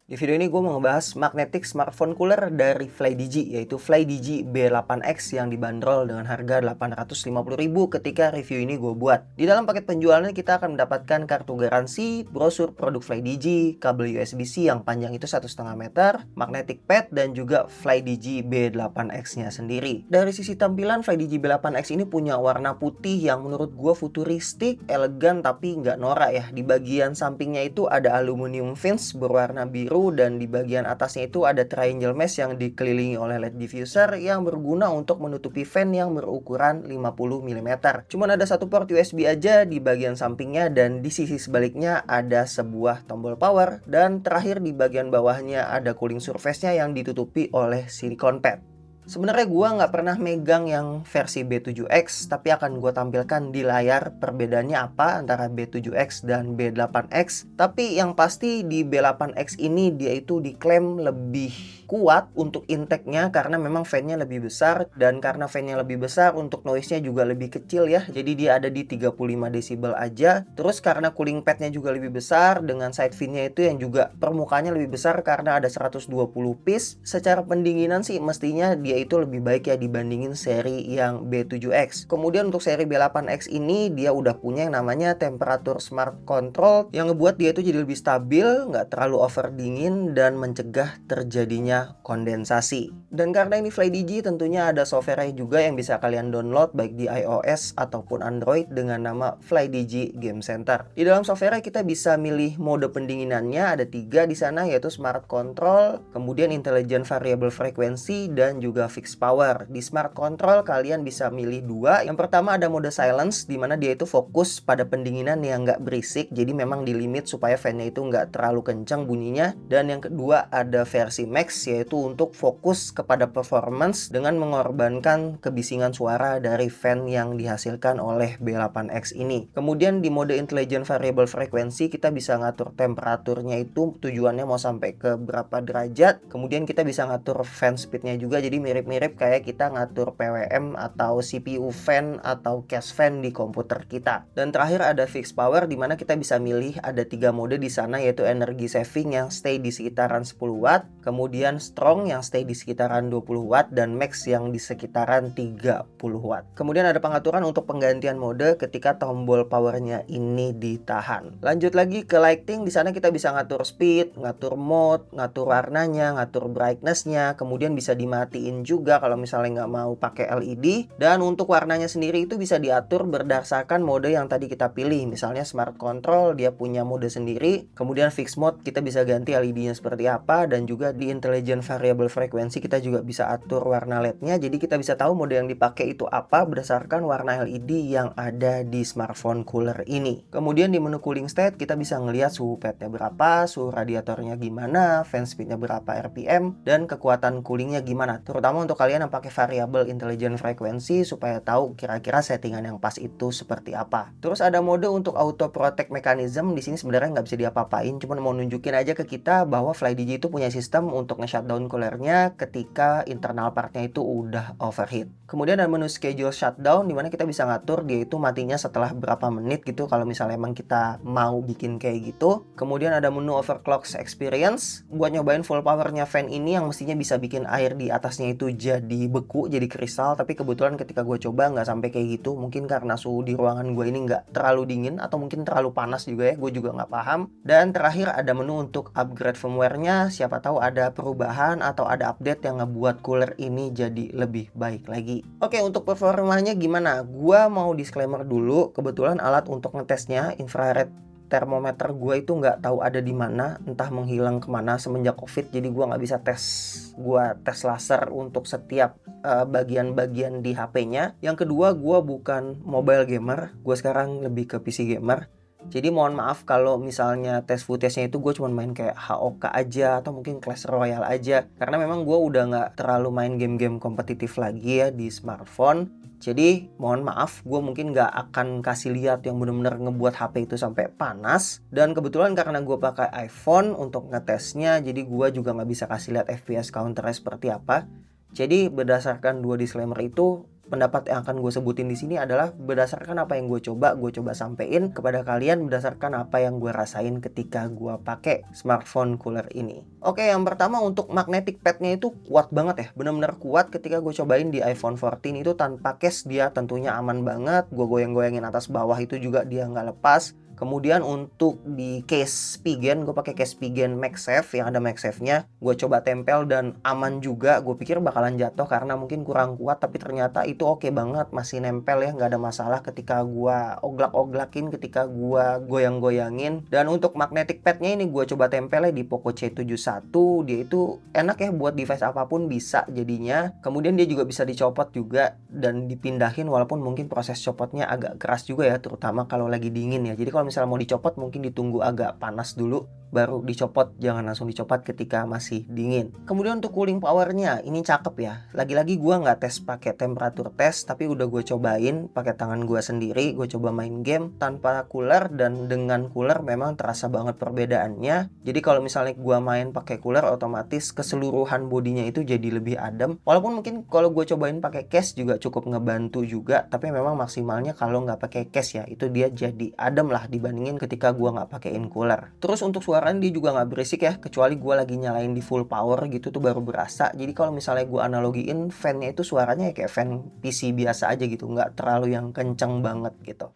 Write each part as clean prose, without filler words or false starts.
Di video ini gue mau ngebahas magnetic smartphone cooler dari FlyDigi, yaitu FlyDigi B8X yang dibanderol dengan harga 850.000 ketika review ini gue buat. Di dalam paket penjualannya kita akan mendapatkan kartu garansi, brosur produk FlyDigi, kabel USB-C yang panjang itu 1,5 meter, magnetic pad, dan juga FlyDigi B8X-nya sendiri. Dari sisi tampilan, FlyDigi B8X ini punya warna putih yang menurut gue futuristik, elegan, tapi nggak norak ya. Di bagian sampingnya itu ada aluminium fins berwarna biru, dan di bagian atasnya itu ada triangle mesh yang dikelilingi oleh LED diffuser yang berguna untuk menutupi fan yang berukuran 50 mm. Cuman ada satu port USB aja di bagian sampingnya, dan di sisi sebaliknya ada sebuah tombol power, dan terakhir di bagian bawahnya ada cooling surface-nya yang ditutupi oleh silicone pad. Sebenarnya gue nggak pernah megang yang versi B7X, tapi akan gue tampilkan di layar perbedaannya apa antara B7X dan B8X. Tapi yang pasti di B8X ini dia itu diklaim lebih kuat untuk intake-nya karena memang fan-nya lebih besar, dan karena fan-nya lebih besar untuk noise-nya juga lebih kecil ya. Jadi dia ada di 35 desibel aja. Terus karena cooling pad-nya juga lebih besar dengan side fin-nya itu yang juga permukaannya lebih besar karena ada 120 piece. Secara pendinginan sih mestinya dia itu lebih baik ya dibandingin seri yang B7X. Kemudian untuk seri B8X ini dia udah punya yang namanya temperatur smart control yang ngebuat dia itu jadi lebih stabil, nggak terlalu over dingin, dan mencegah terjadinya kondensasi. Dan karena ini FlyDigi, tentunya ada software juga yang bisa kalian download baik di iOS ataupun Android dengan nama FlyDigi Game Center. Di dalam software kita bisa milih mode pendinginannya, ada 3 di sana, yaitu Smart Control, kemudian Intelligent Variable Frequency, dan juga Fixed Power. Di Smart Control kalian bisa milih 2. Yang pertama ada mode Silence, di mana dia itu fokus pada pendinginan yang nggak berisik, jadi memang di limit supaya fan-nya itu nggak terlalu kencang bunyinya. Dan yang kedua ada versi Max, yaitu untuk fokus kepada performance dengan mengorbankan kebisingan suara dari fan yang dihasilkan oleh B8X ini. Kemudian di mode Intelligent Variable Frequency kita bisa ngatur temperaturnya itu tujuannya mau sampai ke berapa derajat. Kemudian kita bisa ngatur fan speednya juga, jadi mirip-mirip kayak kita ngatur PWM atau CPU fan atau case fan di komputer kita. Dan terakhir ada Fixed Power, di mana kita bisa milih ada 3 mode di sana, yaitu Energy Saving yang stay di sekitaran 10 watt, kemudian Strong yang stay di sekitaran 20 watt, dan Max yang di sekitaran 30 watt. Kemudian ada pengaturan untuk penggantian mode ketika tombol powernya ini ditahan. Lanjut lagi ke lighting, di sana kita bisa ngatur speed, ngatur mode, ngatur warnanya, ngatur brightness-nya, kemudian bisa dimatiin juga kalau misalnya nggak mau pakai LED. Dan untuk warnanya sendiri itu bisa diatur berdasarkan mode yang tadi kita pilih. Misalnya Smart Control dia punya mode sendiri, kemudian Fixed Mode kita bisa ganti LED-nya seperti apa, dan juga di Intelligent Variable Frequency kita juga bisa atur warna LED-nya. Jadi kita bisa tahu mode yang dipakai itu apa berdasarkan warna LED yang ada di smartphone cooler ini. Kemudian di menu Cooling State kita bisa ngelihat suhu padnya berapa, suhu radiatornya gimana, fan speednya berapa RPM, dan kekuatan coolingnya gimana. Terutama untuk kalian yang pakai variabel Intelligent Frequency supaya tahu kira-kira settingan yang pas itu seperti apa. Terus ada mode untuk Auto Protect Mechanism. Di sini sebenarnya nggak bisa diapa-apain, cuma mau nunjukin aja ke kita bahwa FlyDigi itu punya sistem untuk nge-shutdown coolernya ketika internal partnya itu udah overheat. Kemudian ada menu Schedule Shutdown, dimana kita bisa ngatur dia itu matinya setelah berapa menit gitu kalau misalnya emang kita mau bikin kayak gitu. Kemudian ada menu Overclock Experience buat nyobain full powernya fan ini yang mestinya bisa bikin air di atasnya itu jadi beku, jadi kristal, tapi kebetulan ketika gue coba nggak sampai kayak gitu. Mungkin karena suhu di ruangan gue ini nggak terlalu dingin atau mungkin terlalu panas juga ya, gue juga nggak paham. Dan terakhir ada menu untuk upgrade firmware-nya, siapa tahu ada perubahan atau ada update yang ngebuat cooler ini jadi lebih baik lagi. Oke, untuk performanya gimana? Gua mau disclaimer dulu, kebetulan alat untuk ngetesnya infrared termometer gue itu nggak tahu ada di mana, entah menghilang kemana semenjak COVID. Jadi gue nggak bisa tes, gue tes laser untuk setiap bagian-bagian di HP-nya. Yang kedua, gue bukan mobile gamer, gue sekarang lebih ke PC gamer. Jadi mohon maaf kalau misalnya tes footage-nya itu gue cuma main kayak HOK aja atau mungkin Clash Royale aja. Karena memang gue udah nggak terlalu main game-game kompetitif lagi ya di smartphone. Jadi mohon maaf, gue mungkin nggak akan kasih lihat yang bener-bener ngebuat HP itu sampai panas. Dan kebetulan karena gue pakai iPhone untuk ngetesnya, jadi gue juga nggak bisa kasih lihat FPS counternya seperti apa. Jadi berdasarkan 2 disclaimer itu, pendapat yang akan gue sebutin di sini adalah berdasarkan apa yang gue coba sampein kepada kalian berdasarkan apa yang gue rasain ketika gue pakai smartphone cooler ini. Oke, yang pertama untuk magnetic padnya itu kuat banget ya, bener-bener kuat. Ketika gue cobain di iPhone 14 itu tanpa case dia tentunya aman banget. Gue goyang-goyangin atas bawah itu juga dia nggak lepas. Kemudian untuk di case Spigen, gue pakai case Spigen MagSafe yang ada MagSafe-nya. Gue coba tempel dan aman juga. Gue pikir bakalan jatuh karena mungkin kurang kuat, tapi ternyata itu oke banget, masih nempel ya, nggak ada masalah ketika gue oglak-oglakin, ketika gue goyang-goyangin. Dan untuk magnetic pad-nya ini gue coba tempel ya di Poco C71. Dia itu enak ya buat device apapun bisa jadinya. Kemudian dia juga bisa dicopot juga dan dipindahin, walaupun mungkin proses copotnya agak keras juga ya, terutama kalau lagi dingin ya. Jadi kalau misalnya mau dicopot mungkin ditunggu agak panas dulu baru dicopot, jangan langsung dicopot ketika masih dingin. Kemudian untuk cooling powernya ini cakep ya. Lagi-lagi gue nggak tes pakai temperatur test, tapi udah gue cobain pakai tangan gue sendiri. Gue coba main game tanpa cooler dan dengan cooler memang terasa banget perbedaannya. Jadi kalau misalnya gue main pakai cooler, otomatis keseluruhan bodinya itu jadi lebih adem. Walaupun mungkin kalau gue cobain pakai case juga cukup ngebantu juga, tapi memang maksimalnya kalau nggak pakai case ya, itu dia jadi adem lah dibandingin ketika gue nggak pakein cooler. Terus untuk suaranya dia juga nggak berisik ya, kecuali gue lagi nyalain di full power gitu tuh baru berasa. Jadi kalau misalnya gue analogiin fan-nya itu suaranya ya kayak fan PC biasa aja gitu, nggak terlalu yang kenceng banget gitu.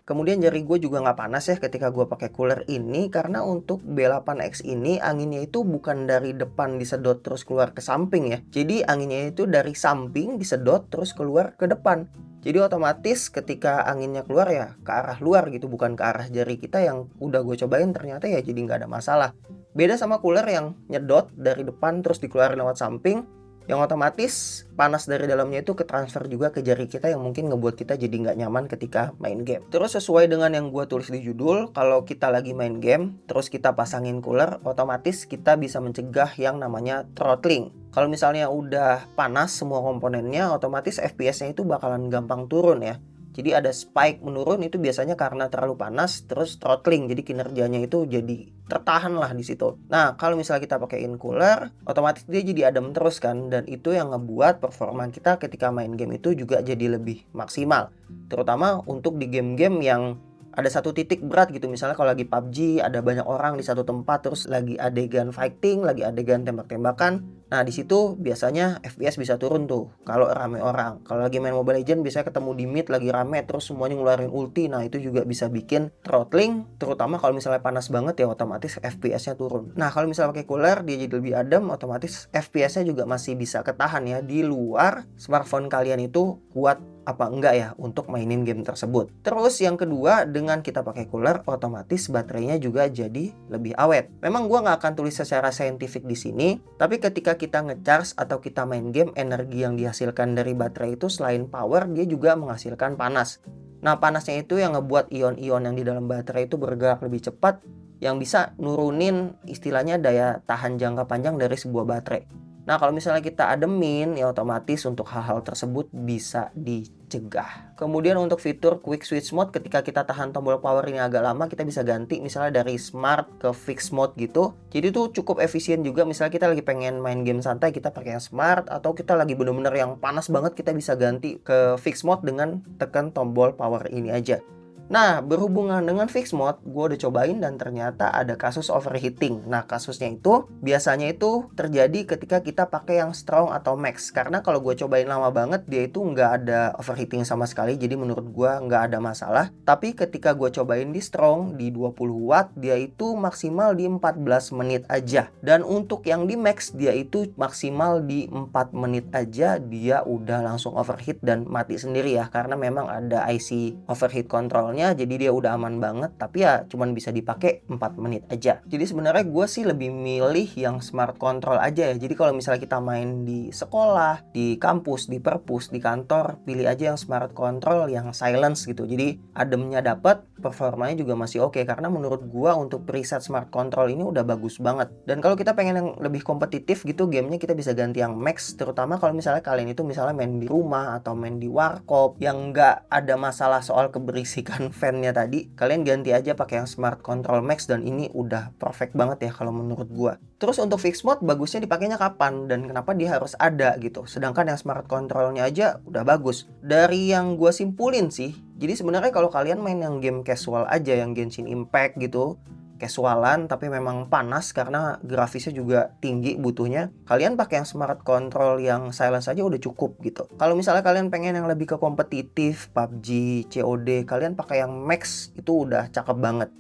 Kemudian jari gue juga nggak panas ya ketika gue pakai cooler ini, karena untuk B8X ini anginnya itu bukan dari depan disedot terus keluar ke samping ya. Jadi anginnya itu dari samping disedot terus keluar ke depan. Jadi otomatis ketika anginnya keluar ya ke arah luar gitu, bukan ke arah jari kita. Yang udah gue cobain ternyata ya jadi nggak ada masalah. Beda sama cooler yang nyedot dari depan terus dikeluarin lewat samping, yang otomatis panas dari dalamnya itu ketransfer juga ke jari kita, yang mungkin ngebuat kita jadi nggak nyaman ketika main game. Terus sesuai dengan yang gue tulis di judul, kalau kita lagi main game terus kita pasangin cooler, otomatis kita bisa mencegah yang namanya throttling. Kalau misalnya udah panas semua komponennya, otomatis FPS-nya itu bakalan gampang turun ya. Jadi ada spike menurun, itu biasanya karena terlalu panas terus throttling. Jadi kinerjanya itu jadi tertahan lah di situ. Nah, kalau misalnya kita pakein cooler, otomatis dia jadi adem terus kan, dan itu yang ngebuat performa kita ketika main game itu juga jadi lebih maksimal. Terutama untuk di game-game yang ada satu titik berat gitu, misalnya kalau lagi PUBG ada banyak orang di satu tempat terus lagi adegan fighting, lagi adegan tembak-tembakan. Nah, di situ biasanya FPS bisa turun tuh kalau rame orang. Kalau lagi main Mobile Legends biasanya ketemu di mid lagi rame terus semuanya ngeluarin ulti. Nah, itu juga bisa bikin throttling, terutama kalau misalnya panas banget ya otomatis FPS-nya turun. Nah, kalau misalnya pakai cooler dia jadi lebih adem, otomatis FPS-nya juga masih bisa ketahan ya, di luar smartphone kalian itu kuat apa enggak ya untuk mainin game tersebut. Terus yang kedua, dengan kita pakai cooler otomatis baterainya juga jadi lebih awet. Memang gua nggak akan tulis secara saintifik di sini, tapi ketika kita ngecharge atau kita main game, energi yang dihasilkan dari baterai itu selain power, dia juga menghasilkan panas. Nah, panasnya itu yang ngebuat ion-ion yang di dalam baterai itu bergerak lebih cepat, yang bisa nurunin istilahnya daya tahan jangka panjang dari sebuah baterai. Nah, kalau misalnya kita ademin, ya otomatis untuk hal-hal tersebut bisa dicegah. Kemudian untuk fitur quick switch mode, ketika kita tahan tombol power ini agak lama, kita bisa ganti misalnya dari smart ke fixed mode gitu. Jadi itu cukup efisien juga, misalnya kita lagi pengen main game santai, kita pakai yang smart, atau kita lagi bener-bener yang panas banget, kita bisa ganti ke fixed mode dengan tekan tombol power ini aja. Nah, berhubungan dengan fixed mode, gue udah cobain dan ternyata ada kasus overheating. Nah, kasusnya itu biasanya itu terjadi ketika kita pakai yang strong atau max. Karena kalau gue cobain lama banget, dia itu nggak ada overheating sama sekali. Jadi menurut gue nggak ada masalah. Tapi ketika gue cobain di strong, di 20 watt, dia itu maksimal di 14 menit aja. Dan untuk yang di max, dia itu maksimal di 4 menit aja, dia udah langsung overheat dan mati sendiri ya. Karena memang ada IC overheat control kontrolnya, jadi dia udah aman banget, tapi ya cuman bisa dipakai 4 menit aja. Jadi sebenarnya gue sih lebih milih yang smart control aja ya. Jadi kalau misalnya kita main di sekolah, di kampus, di perpus, di kantor, pilih aja yang smart control yang silence gitu. Jadi ademnya dapat, performanya juga masih oke. Karena menurut gue untuk preset smart control ini udah bagus banget. Dan kalau kita pengen yang lebih kompetitif gitu gamenya, kita bisa ganti yang max, terutama kalau misalnya kalian itu misalnya main di rumah atau main di warkop yang nggak ada masalah soal keberisikan fan-nya tadi, kalian ganti aja pakai yang smart control max dan ini udah perfect banget ya kalau menurut gua. Terus untuk fixed mode bagusnya dipakainya kapan dan kenapa dia harus ada gitu, sedangkan yang smart controlnya aja udah bagus. Dari yang gua simpulin sih, jadi sebenarnya kalau kalian main yang game casual aja, yang Genshin Impact gitu, casualan tapi memang panas karena grafisnya juga tinggi butuhnya, kalian pakai yang smart control yang silence aja udah cukup gitu. Kalau misalnya kalian pengen yang lebih ke kompetitif, PUBG, COD, kalian pakai yang max itu udah cakep banget.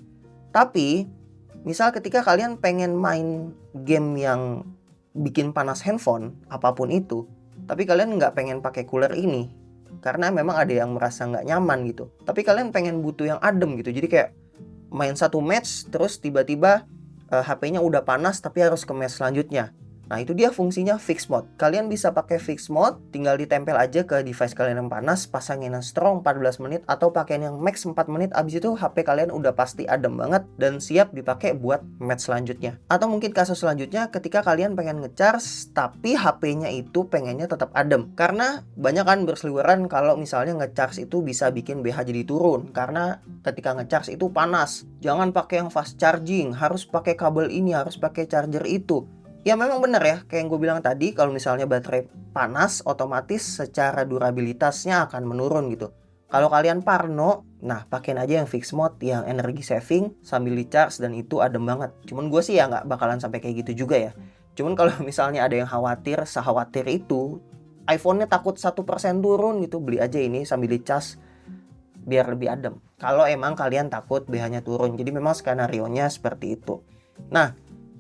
Tapi misal ketika kalian pengen main game yang bikin panas handphone apapun itu, tapi kalian nggak pengen pakai cooler ini karena memang ada yang merasa nggak nyaman gitu, tapi kalian pengen butuh yang adem gitu, jadi kayak main satu match terus tiba-tiba HP-nya udah panas tapi harus ke match selanjutnya. Nah itu dia fungsinya fixed mode. Kalian bisa pakai fixed mode, tinggal ditempel aja ke device kalian yang panas, pasangin yang strong 14 menit atau pakein yang max 4 menit, abis itu HP kalian udah pasti adem banget dan siap dipakai buat match selanjutnya. Atau mungkin kasus selanjutnya ketika kalian pengen ngecharge tapi HP-nya itu pengennya tetap adem. Karena banyak kan berseliweran kalau misalnya ngecharge itu bisa bikin BH jadi turun karena ketika ngecharge itu panas. Jangan pakai yang fast charging, harus pakai kabel ini, harus pakai charger itu. Ya memang benar ya, kayak yang gue bilang tadi, kalau misalnya baterai panas, otomatis secara durabilitasnya akan menurun gitu. Kalau kalian parno, nah pakein aja yang fixed mode, yang energi saving sambil di charge dan itu adem banget. Cuman gue sih ya nggak bakalan sampai kayak gitu juga ya. Cuman kalau misalnya ada yang khawatir, sekhawatir itu, iPhone-nya takut 1% turun gitu, beli aja ini sambil di charge biar lebih adem. Kalau emang kalian takut BH-nya turun, jadi memang skenario-nya seperti itu. Nah,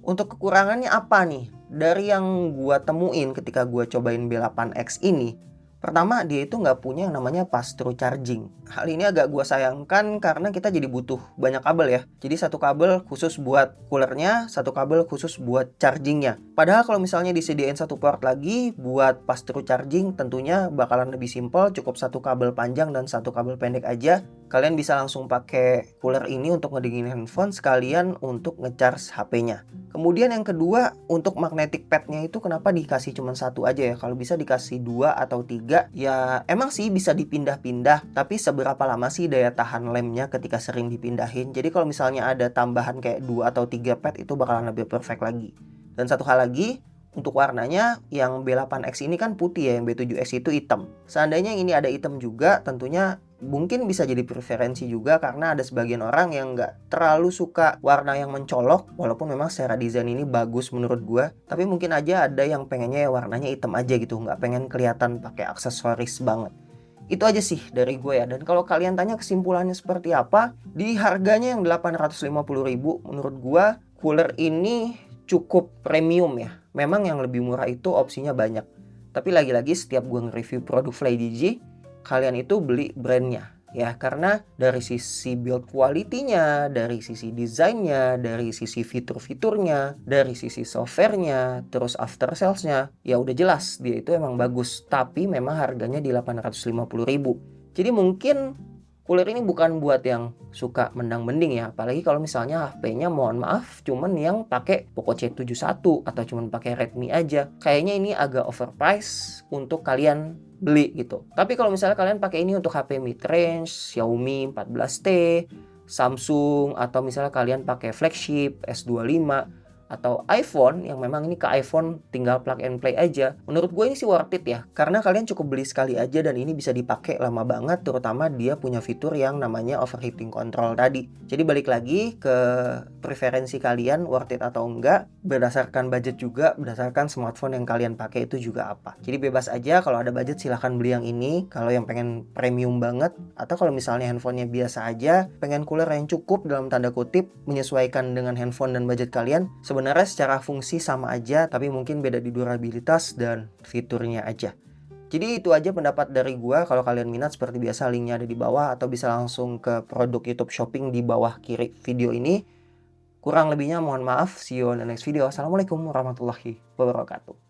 untuk kekurangannya apa nih? Dari yang gua temuin ketika gua cobain B8X ini, pertama dia itu nggak punya yang namanya pass-through charging. Hal ini agak gua sayangkan karena kita jadi butuh banyak kabel ya. Jadi satu kabel khusus buat coolernya, satu kabel khusus buat chargingnya. Padahal kalau misalnya disediain satu port lagi buat pass-through charging, tentunya bakalan lebih simpel, cukup satu kabel panjang dan satu kabel pendek aja. Kalian bisa langsung pakai cooler ini untuk ngedingin handphone sekalian untuk ngecharge HP-nya. Kemudian yang kedua, untuk magnetic pad-nya itu kenapa dikasih cuma satu aja ya? Kalau bisa dikasih 2 atau 3, ya emang sih bisa dipindah-pindah. Tapi seberapa lama sih daya tahan lemnya ketika sering dipindahin? Jadi kalau misalnya ada tambahan kayak 2 atau 3 pad itu bakalan lebih perfect lagi. Dan satu hal lagi, untuk warnanya yang B8X ini kan putih ya, yang B7X itu hitam. Seandainya yang ini ada hitam juga, tentunya mungkin bisa jadi preferensi juga karena ada sebagian orang yang nggak terlalu suka warna yang mencolok, walaupun memang secara desain ini bagus menurut gua, tapi mungkin aja ada yang pengennya ya warnanya hitam aja gitu, nggak pengen kelihatan pakai aksesoris banget. Itu aja sih dari gue ya. Dan kalau kalian tanya kesimpulannya seperti apa, di harganya yang 850.000 menurut gua cooler ini cukup premium ya. Memang yang lebih murah itu opsinya banyak, tapi lagi-lagi setiap gue nge-review produk FlyDigi, kalian itu beli brandnya ya, karena dari sisi build quality-nya, dari sisi desainnya, dari sisi fitur-fiturnya, dari sisi software-nya, terus after sales-nya, ya udah jelas dia itu emang bagus, tapi memang harganya di 850.000. Jadi mungkin cooler ini bukan buat yang suka mendang-mending ya, apalagi kalau misalnya HP-nya mohon maaf cuman yang pakai Poco C71 atau cuman pakai Redmi aja. Kayaknya ini agak overpriced untuk kalian beli gitu. Tapi kalau misalnya kalian pakai ini untuk HP mid-range, Xiaomi 14T, Samsung, atau misalnya kalian pakai flagship S25 atau iPhone yang memang ini ke iPhone tinggal plug and play aja, menurut gue ini sih worth it ya, karena kalian cukup beli sekali aja dan ini bisa dipakai lama banget, terutama dia punya fitur yang namanya overheating control tadi. Jadi balik lagi ke preferensi kalian worth it atau enggak, berdasarkan budget juga, berdasarkan smartphone yang kalian pakai itu juga apa. Jadi bebas aja, kalau ada budget silahkan beli yang ini kalau yang pengen premium banget, atau kalau misalnya handphonenya biasa aja, pengen cooler yang cukup dalam tanda kutip menyesuaikan dengan handphone dan budget kalian. Sebenarnya secara fungsi sama aja, tapi mungkin beda di durabilitas dan fiturnya aja. Jadi itu aja pendapat dari gua. Kalau kalian minat seperti biasa linknya ada di bawah atau bisa langsung ke produk YouTube Shopping di bawah kiri video ini. Kurang lebihnya mohon maaf. See you on the next video. Assalamualaikum warahmatullahi wabarakatuh.